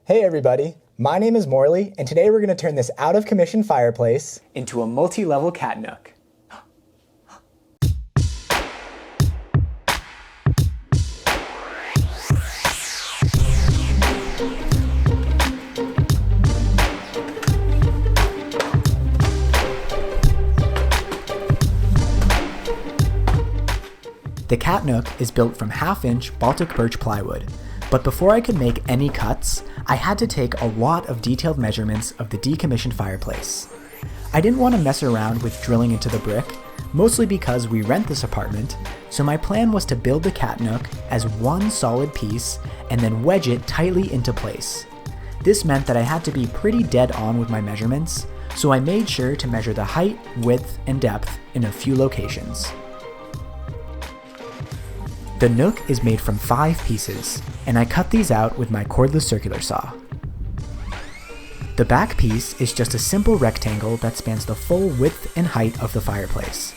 Hey everybody, my name is Morley, and today we're going to turn this out-of-commission fireplace into a multi-level cat nook. The cat nook is built from 1/2-inch Baltic birch plywood, but before I could make any cuts, I had to take a lot of detailed measurements of the decommissioned fireplace. I didn't want to mess around with drilling into the brick, mostly because we rent this apartment, so my plan was to build the cat nook as one solid piece and then wedge it tightly into place. This meant that I had to be pretty dead on with my measurements, so I made sure to measure the height, width, and depth in a few locations. The nook is made from 5 pieces, and I cut these out with my cordless circular saw. The back piece is just a simple rectangle that spans the full width and height of the fireplace.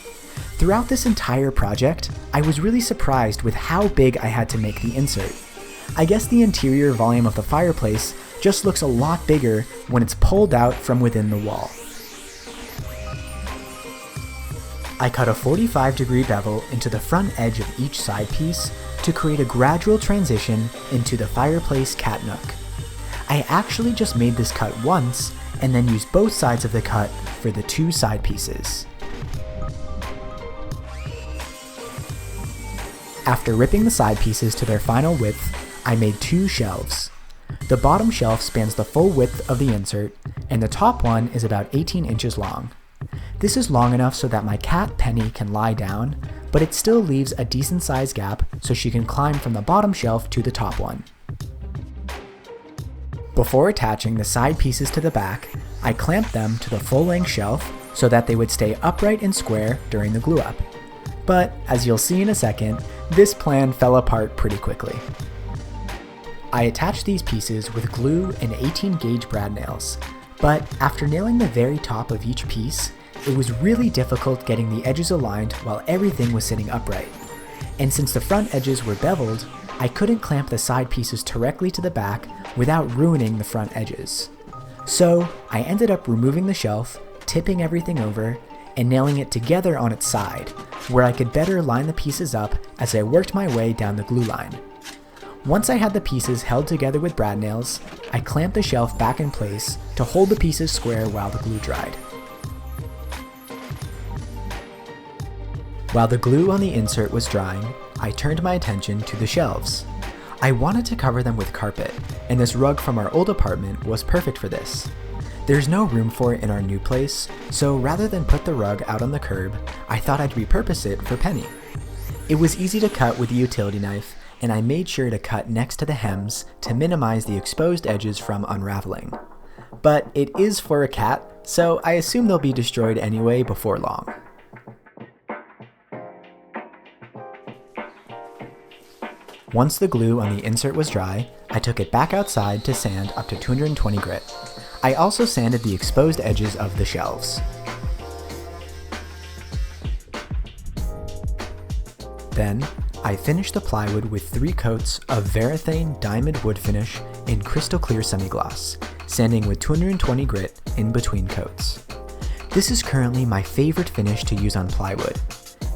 Throughout this entire project, I was really surprised with how big I had to make the insert. I guess the interior volume of the fireplace just looks a lot bigger when it's pulled out from within the wall. I cut a 45-degree bevel into the front edge of each side piece to create a gradual transition into the fireplace cat nook. I actually just made this cut once and then used both sides of the cut for the 2 side pieces. After ripping the side pieces to their final width, I made 2 shelves. The bottom shelf spans the full width of the insert, and the top one is about 18 inches long. This is long enough so that my cat Penny can lie down, but it still leaves a decent sized gap so she can climb from the bottom shelf to the top one. Before attaching the side pieces to the back, I clamped them to the full-length shelf so that they would stay upright and square during the glue-up. But, as you'll see in a second, this plan fell apart pretty quickly. I attached these pieces with glue and 18-gauge brad nails, but after nailing the very top of each piece, it was really difficult getting the edges aligned while everything was sitting upright. And since the front edges were beveled, I couldn't clamp the side pieces directly to the back without ruining the front edges. So I ended up removing the shelf, tipping everything over, and nailing it together on its side, where I could better line the pieces up as I worked my way down the glue line. Once I had the pieces held together with brad nails, I clamped the shelf back in place to hold the pieces square while the glue dried. While the glue on the insert was drying, I turned my attention to the shelves. I wanted to cover them with carpet, and this rug from our old apartment was perfect for this. There's no room for it in our new place, so rather than put the rug out on the curb, I thought I'd repurpose it for Penny. It was easy to cut with a utility knife, and I made sure to cut next to the hems to minimize the exposed edges from unraveling. But it is for a cat, so I assume they'll be destroyed anyway before long. Once the glue on the insert was dry, I took it back outside to sand up to 220 grit. I also sanded the exposed edges of the shelves. Then, I finished the plywood with 3 coats of Varathane diamond wood finish in crystal clear semi-gloss, sanding with 220 grit in between coats. This is currently my favorite finish to use on plywood.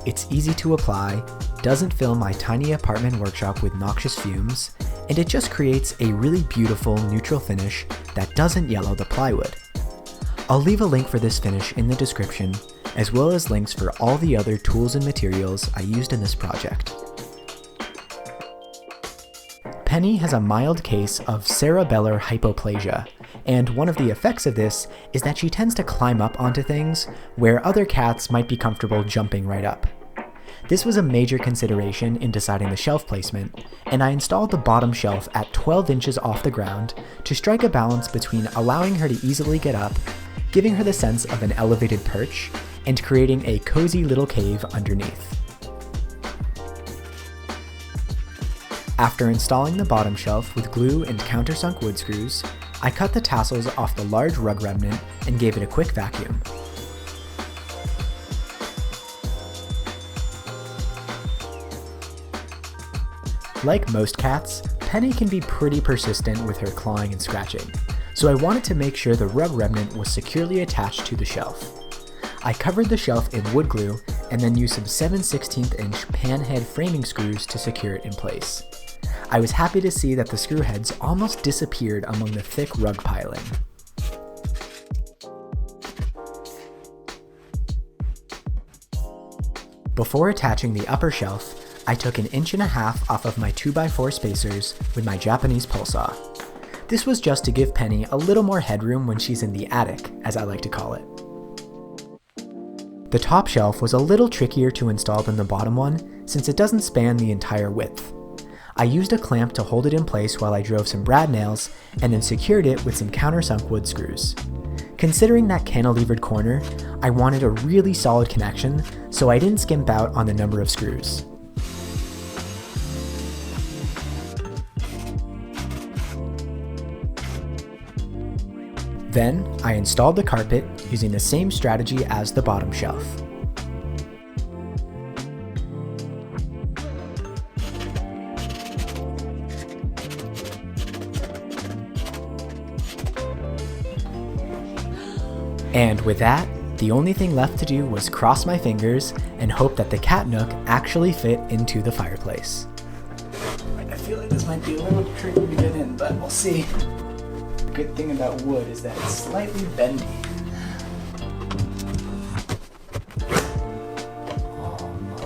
It's easy to apply, doesn't fill my tiny apartment workshop with noxious fumes, and it just creates a really beautiful neutral finish that doesn't yellow the plywood. I'll leave a link for this finish in the description, as well as links for all the other tools and materials I used in this project. Penny has a mild case of cerebellar hypoplasia, and one of the effects of this is that she tends to climb up onto things where other cats might be comfortable jumping right up. This was a major consideration in deciding the shelf placement, and I installed the bottom shelf at 12 inches off the ground to strike a balance between allowing her to easily get up, giving her the sense of an elevated perch, and creating a cozy little cave underneath. After installing the bottom shelf with glue and countersunk wood screws, I cut the tassels off the large rug remnant and gave it a quick vacuum. Like most cats, Penny can be pretty persistent with her clawing and scratching, so I wanted to make sure the rug remnant was securely attached to the shelf. I covered the shelf in wood glue and then used some 7/16 inch panhead framing screws to secure it in place. I was happy to see that the screw heads almost disappeared among the thick rug piling. Before attaching the upper shelf, I took 1.5 inches off of my 2x4 spacers with my Japanese pole saw. This was just to give Penny a little more headroom when she's in the attic, as I like to call it. The top shelf was a little trickier to install than the bottom one, since it doesn't span the entire width. I used a clamp to hold it in place while I drove some brad nails, and then secured it with some countersunk wood screws. Considering that cantilevered corner, I wanted a really solid connection, so I didn't skimp out on the number of screws. Then, I installed the carpet using the same strategy as the bottom shelf. And with that, the only thing left to do was cross my fingers and hope that the cat nook actually fit into the fireplace. I feel like this might be a little tricky to get in, but we'll see. The good thing about wood is that it's slightly bendy. Oh no.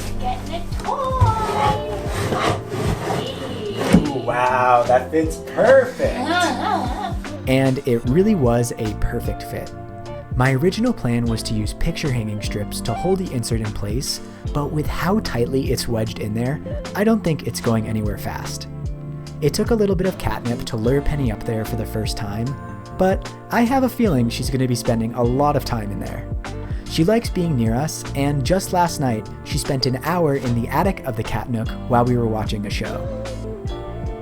You're getting a toy! Ooh, wow, that fits perfect! And it really was a perfect fit. My original plan was to use picture hanging strips to hold the insert in place, but with how tightly it's wedged in there, I don't think it's going anywhere fast. It took a little bit of catnip to lure Penny up there for the first time, but I have a feeling she's going to be spending a lot of time in there. She likes being near us, and just last night, she spent an hour in the attic of the cat nook while we were watching a show.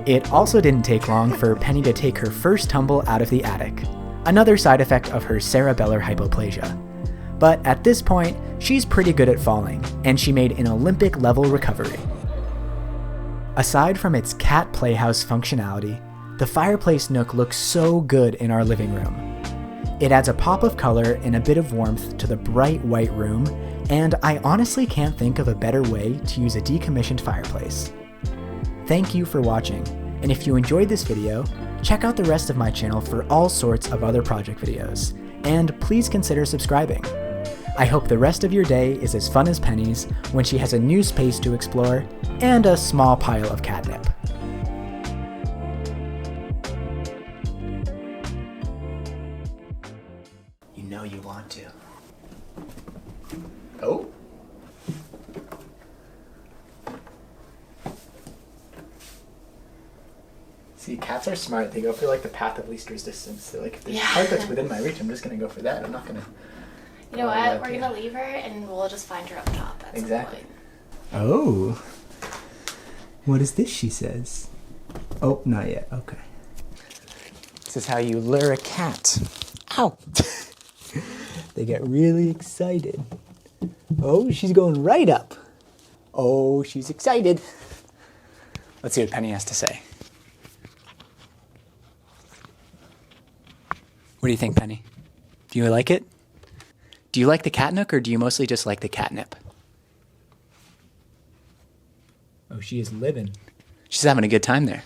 It also didn't take long for Penny to take her first tumble out of the attic, another side effect of her cerebellar hypoplasia. But at this point, she's pretty good at falling, and she made an Olympic-level recovery. Aside from its cat playhouse functionality, the fireplace nook looks so good in our living room. It adds a pop of color and a bit of warmth to the bright white room, and I honestly can't think of a better way to use a decommissioned fireplace. Thank you for watching, and if you enjoyed this video, check out the rest of my channel for all sorts of other project videos, and please consider subscribing. I hope the rest of your day is as fun as Penny's when she has a new space to explore and a small pile of catnip. You know you want to. Oh? See, cats are smart. They go for like the path of least resistance. They're like, if there's a part that's within my reach, I'm just gonna go for that. I'm not gonna. You know what? We're gonna leave her, and we'll just find her up top. At Exactly. Some point. Oh. What is this? She says. Oh, not yet. Okay. This is how you lure a cat. Ow! They get really excited. Oh, she's going right up. Oh, she's excited. Let's see what Penny has to say. What do you think, Penny? Do you like it? Do you like the cat nook, or do you mostly just like the catnip? Oh, she is living. She's having a good time there.